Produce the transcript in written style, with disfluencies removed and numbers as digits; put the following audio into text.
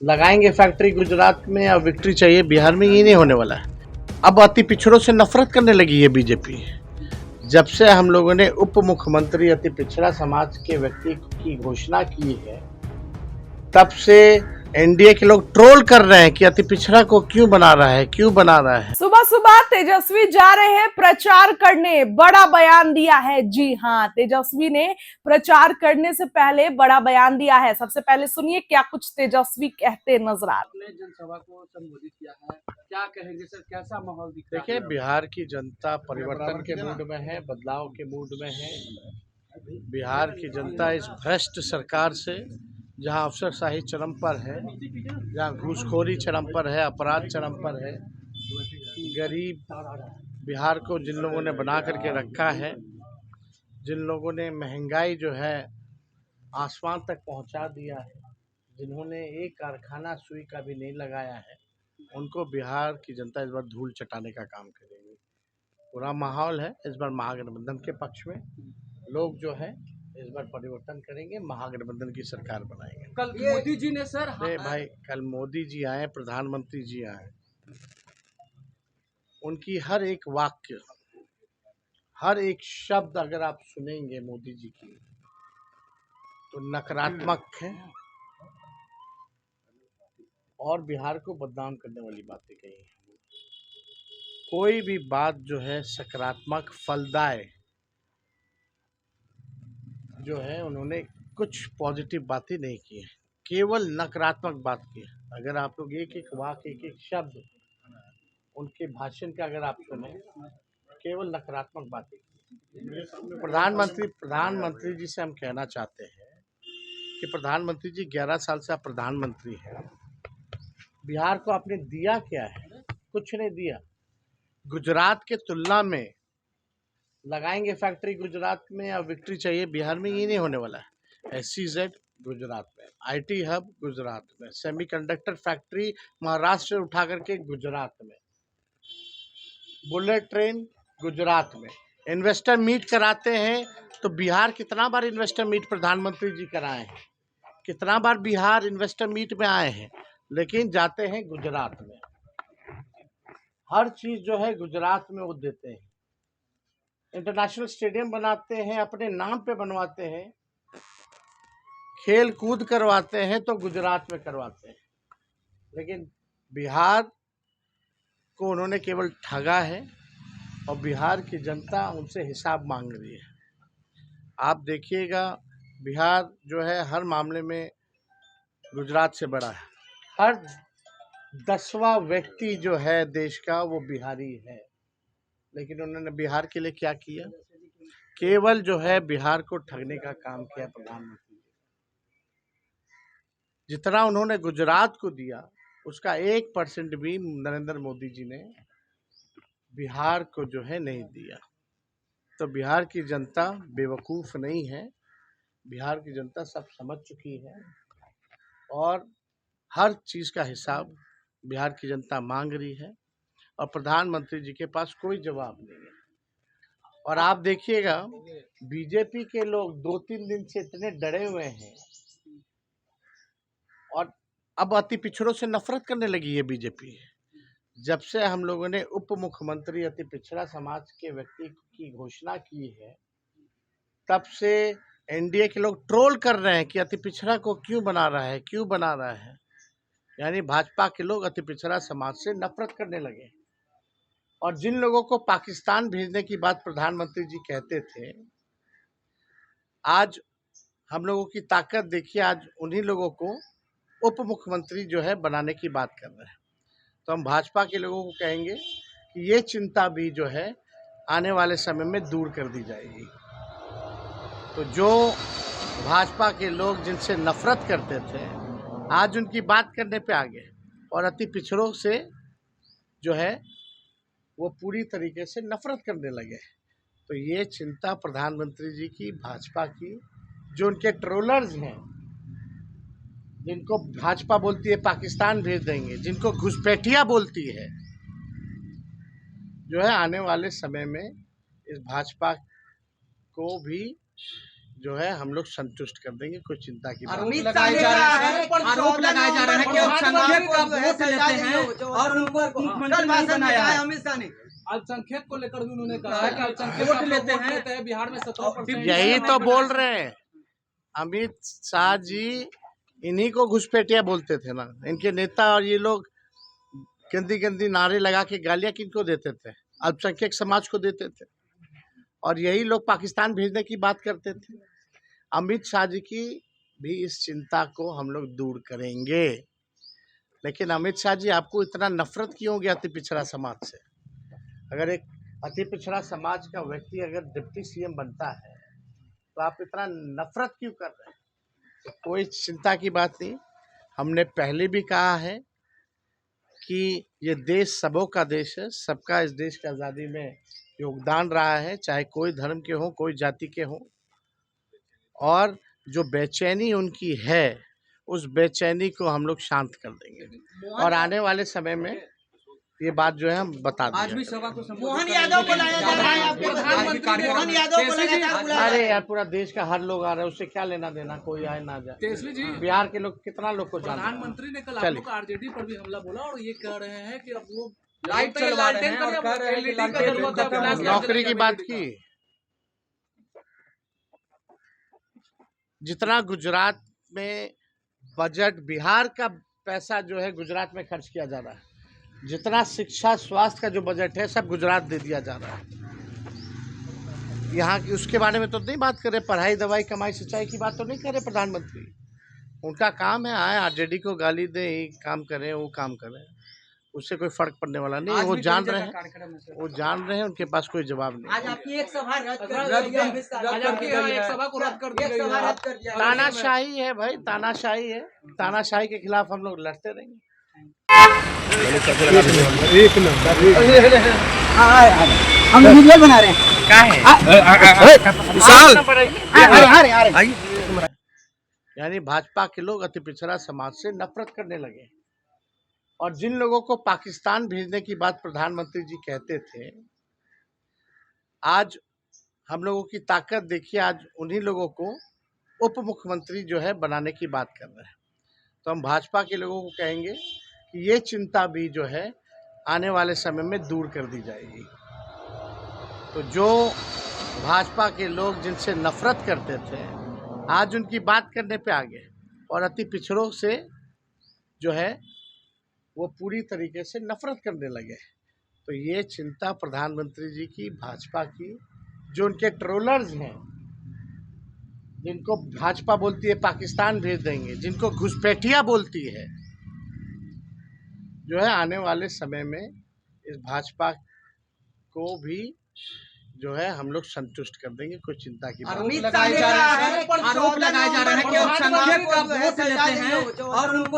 लगाएंगे फैक्ट्री गुजरात में और विक्ट्री चाहिए बिहार में, ये नहीं होने वाला है। अब अति पिछड़ों से नफरत करने लगी है बीजेपी। जब से हम लोगों ने उप मुख्यमंत्री अति पिछड़ा समाज के व्यक्ति की घोषणा की है, तब से एनडीए के लोग ट्रोल कर रहे हैं कि अति पिछड़ा को क्यों बना रहा है। सुबह सुबह तेजस्वी जा रहे हैं प्रचार करने, बड़ा बयान दिया है। जी हाँ, तेजस्वी ने प्रचार करने से पहले बड़ा बयान दिया है। सबसे पहले सुनिए क्या कुछ तेजस्वी कहते नजर आ रहे हैं। जनसभा को संबोधित किया है, क्या कहेंगे सर, कैसा माहौल दिख रहा है? देखिए, बिहार की जनता परिवर्तन के मूड में है, बदलाव के मूड में है। बिहार की जनता इस भ्रष्ट सरकार से, जहां अफसरशाही चरम पर है, जहां घूसखोरी चरम पर है, अपराध चरम पर है, गरीब बिहार को जिन लोगों ने बना करके रखा है, जिन लोगों ने महंगाई जो है आसमान तक पहुंचा दिया है, जिन्होंने एक कारखाना सुई का भी नहीं लगाया है, उनको बिहार की जनता इस बार धूल चटाने का काम करेगी। पूरा माहौल है इस बार महागठबंधन के पक्ष में। लोग जो है इस बार परिवर्तन करेंगे, महागठबंधन की सरकार बनाएंगे। कल मोदी जी ने सर अरे भाई, कल मोदी जी आए, प्रधानमंत्री जी आए, उनकी हर एक वाक्य, हर एक शब्द अगर आप सुनेंगे मोदी जी की, तो नकारात्मक है और बिहार को बदनाम करने वाली बातें कही हैं। कोई भी बात जो है सकारात्मक फलदाय जो है, उन्होंने कुछ पॉजिटिव बातें नहीं की है, केवल नकारात्मक बात की है। अगर आप लोग एक एक वाक्य, एक एक शब्द उनके भाषण का अगर आप सुने, केवल नकारात्मक बातें की। प्रधानमंत्री जी से हम कहना चाहते हैं कि प्रधानमंत्री जी 11 साल से आप प्रधानमंत्री हैं, बिहार को आपने दिया क्या है? कुछ नहीं दिया। गुजरात के तुलना में लगाएंगे फैक्ट्री गुजरात में और विक्ट्री चाहिए बिहार में, ये नहीं होने वाला है। SEZ गुजरात में, IT हब गुजरात में, सेमीकंडक्टर फैक्ट्री महाराष्ट्र से उठा करके गुजरात में, बुलेट ट्रेन गुजरात में। इन्वेस्टर मीट कराते हैं तो बिहार कितना बार इन्वेस्टर मीट प्रधानमंत्री जी कराए हैं, कितना बार बिहार इन्वेस्टर मीट में आए हैं, लेकिन जाते हैं गुजरात में। हर चीज जो है गुजरात में वो देते हैं। इंटरनेशनल स्टेडियम बनाते हैं, अपने नाम पे बनवाते हैं, खेल कूद करवाते हैं तो गुजरात में करवाते हैं, लेकिन बिहार को उन्होंने केवल ठगा है और बिहार की जनता उनसे हिसाब मांग रही है। आप देखिएगा, बिहार जो है हर मामले में गुजरात से बड़ा है। हर 10वां व्यक्ति जो है देश का वो बिहारी है, लेकिन उन्होंने बिहार के लिए क्या किया? केवल जो है बिहार को ठगने का काम किया प्रधानमंत्री जी। जितना उन्होंने गुजरात को दिया, उसका 1% भी नरेंद्र मोदी जी ने बिहार को जो है नहीं दिया। तो बिहार की जनता बेवकूफ नहीं है, बिहार की जनता सब समझ चुकी है और हर चीज का हिसाब बिहार की जनता मांग रही है और प्रधानमंत्री जी के पास कोई जवाब नहीं है। और आप देखिएगा, बीजेपी के लोग 2-3 दिन से इतने डरे हुए हैं और अब अति पिछड़ों से नफरत करने लगी है बीजेपी। जब से हम लोगों ने उप मुख्यमंत्री अति पिछड़ा समाज के व्यक्ति की घोषणा की है, तब से एनडीए के लोग ट्रोल कर रहे हैं कि अति पिछड़ा को क्यों बना रहा है। यानी भाजपा के लोग अति पिछड़ा समाज से नफरत करने लगे। और जिन लोगों को पाकिस्तान भेजने की बात प्रधानमंत्री जी कहते थे, आज हम लोगों की ताकत देखिए, आज उन्हीं लोगों को उप मुख्यमंत्री जो है बनाने की बात कर रहे हैं। तो हम भाजपा के लोगों को कहेंगे कि ये चिंता भी जो है आने वाले समय में दूर कर दी जाएगी। तो जो भाजपा के लोग जिनसे नफरत करते थे, आज उनकी बात करने पे आ गए और अति पिछड़ों से जो है वो पूरी तरीके से नफरत करने लगे। तो ये चिंता प्रधानमंत्री जी की, भाजपा की, जो उनके ट्रोलर्स हैं, जिनको भाजपा बोलती है पाकिस्तान भेज देंगे, जिनको घुसपैठिया बोलती है, जो है आने वाले समय में इस भाजपा को भी जो है हम लोग संतुष्ट कर देंगे, कोई चिंता की बात आरोप लगाए जा रहे हैं आरोप लगाए जा रहे हैं कि अल्पसंख्यक का वोट लेते हैं और उनको मुख्यमंत्री नहीं बनाया है। अमित शाह ने अल्पसंख्यक को लेकर भी उन्होंने कहा है कि अल्पसंख्यक वोट लेते हैं बिहार में 17%। यही तो बोल रहे हैं अमित शाह जी, इन्हीं को घुसपैठिया बोलते थे ना इनके नेता, और ये लोग गंदी गंदी नारे लगा के गालियां किनको देते थे? अल्पसंख्यक समाज को देते थे, और यही लोग पाकिस्तान भेजने की बात करते थे। अमित शाह जी की भी इस चिंता को हम लोग दूर करेंगे। लेकिन अमित शाह जी, आपको इतना नफरत क्यों हो गया अति पिछड़ा समाज से? अगर एक अति पिछड़ा समाज का व्यक्ति अगर डिप्टी सीएम बनता है तो आप इतना नफरत क्यों कर रहे हैं? तो कोई चिंता की बात नहीं। हमने पहले भी कहा है कि ये देश सबों का देश है, सबका इस देश की आज़ादी में योगदान रहा है, चाहे कोई धर्म के हो, कोई जाति के हो। और जो बेचैनी उनकी है, उस बेचैनी को हम लोग शांत कर देंगे, और आने वाले समय में ये बात जो है हम बता आज भी देंगे। सभा को मोहन यादव को लाया जा रहा है, आपके प्रधानमंत्री मोहन यादव को लगातार बुलाया जा रहा है। अरे यार, पूरा देश का हर लोग आ रहा है, उससे क्या लेना देना, कोई आए ना जाए। तेजस्वी जी, बिहार के लोग कितना लोग को जानते हैं? प्रधानमंत्री ने कल आप चलिए। लोग का आरजेडी पर भी हमला बोला और ये कह रहे हैं कि अब वो लाइट चलवा रहे हैं और कह रहे हैं कि लालटेन नौकरी की बात की। जितना गुजरात में बजट, बिहार का पैसा जो है गुजरात में खर्च किया जा रहा है, जितना शिक्षा स्वास्थ्य का जो बजट है सब गुजरात दे दिया जा रहा है। यहाँ की उसके बारे में तो नहीं बात करें, पढ़ाई दवाई कमाई सिंचाई की बात तो नहीं करे प्रधानमंत्री। उनका काम है आए आरजेडी को गाली दे, ये काम करें वो काम करें, उससे कोई फर्क पड़ने वाला नहीं। वो जान रहे हैं, उनके पास कोई जवाब नहीं। आज आपकी एक सभा रद्द कर आज आपकी एक सभा को रद्द कर दी गई है। रद्द कर दिया है। तानाशाही है भाई, तानाशाही है। तानाशाही के खिलाफ हम लोग लड़ते रहेंगे। हम वीडियो बना रहे हैं। यानी भाजपा के लोग अति पिछड़ा समाज से नफरत करने लगे, और जिन लोगों को पाकिस्तान भेजने की बात प्रधानमंत्री जी कहते थे, आज हम लोगों की ताकत देखिए, आज उन्हीं लोगों को उप मुख्यमंत्री जो है बनाने की बात कर रहे हैं। तो हम भाजपा के लोगों को कहेंगे कि ये चिंता भी जो है आने वाले समय में दूर कर दी जाएगी। तो जो भाजपा के लोग जिनसे नफरत करते थे, आज उनकी बात करने पे आ गए, और अति पिछड़ों से जो है वो पूरी तरीके से नफरत करने लगे। तो ये चिंता प्रधानमंत्री जी की, भाजपा की, जो उनके ट्रोलर्स हैं, जिनको भाजपा बोलती है पाकिस्तान भेज देंगे, जिनको घुसपैठिया बोलती है, जो है आने वाले समय में इस भाजपा को भी जो है हम लोग संतुष्ट कर देंगे, कोई चिंता की बात नहीं। आरोप लगाए जा रहे हैं कि अल्पसंख्यक का वोट लेते हैं और उनको